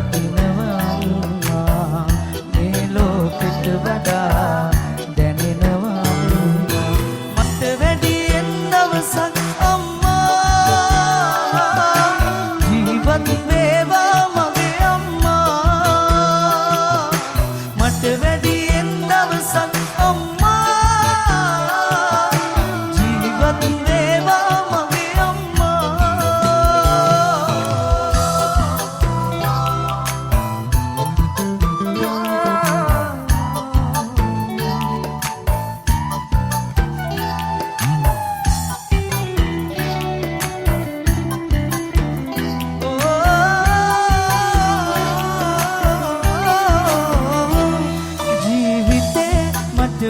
වටිනවා මේ ලෝකෙට වඩා දැනෙනවා මට වැඩියෙන් දවසක් අම්මා ජීවත් වේවා මගේ අම්මා මට වැඩියෙන් දවසක් අම්මා ජීවත් වේවා මගේ අම්මා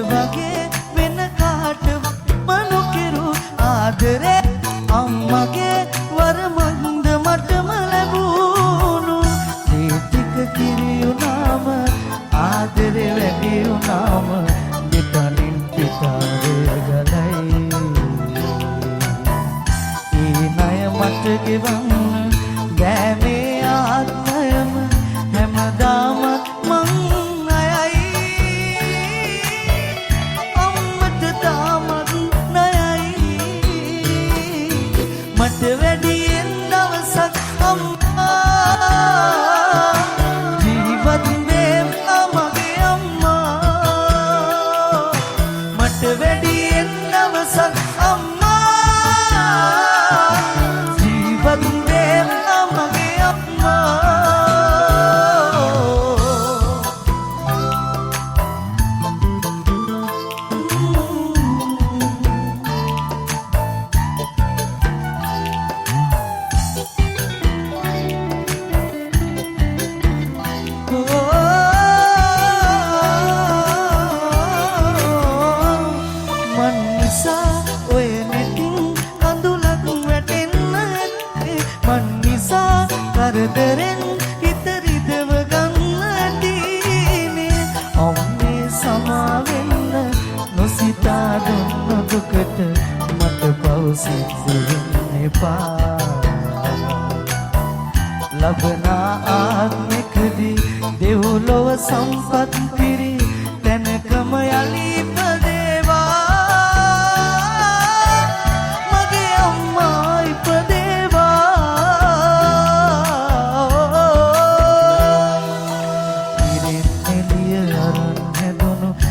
වගේ වෙන කාටවත් මනුකිරු ආදරේ අම්මගේ වරමන්ද මටම ලැබුණු ඒ ටික කිරියුනාම ආදරේ වැඩි වුණාම දෙතනින් පිටාරේ ගලයි ඒ ණය මට ගෙවන්න බෑ මේ ආත්මයම හැමදාම මං මට වැඩියෙන් දවසක් අම්මා ජීවත් වේවා මගේ අම්මා මට වැඩියෙන් දවසක් අම්මා ජීවත් වේවා මගේ අම්මා කරදරෙන් හිත රිදව ගන්න දීනේ අම්මේ සමාවෙන්න නොසිතා දුන්න දුකට මට පව් සිද්ධ වෙන්න එපා ලබන ආත්මිකදී දෙව්ලොව සම්පත් පිරි තැනකම යලි ඉපදේවා මගේ අම්මා ඉපදේවා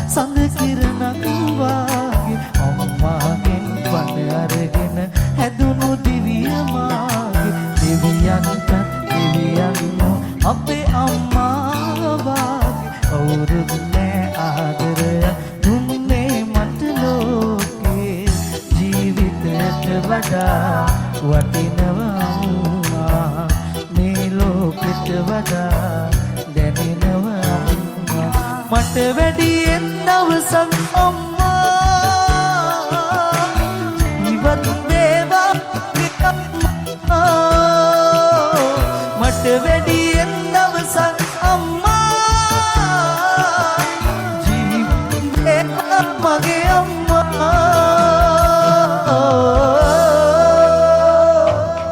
සඳ කිරණක් වාගේ අම්මාගෙන් පණ අරගෙන හැදුණු දිවිය මාගේ දෙවියන්ට දෙවියන්ව අපේ අම්මා වාගේ කවුරුත් නෑ ආදරය දුන්නේ මට ලෝකේ ජීවිතයට වඩා වටිනවා මේ ලෝකෙට වඩා දැනෙනවා මට වැඩියෙන් දවසක් අම්මා ජීවත් වේවා මට වැඩියෙන් දවසක් අම්මා ජීවත් වේවා මගේ අම්මා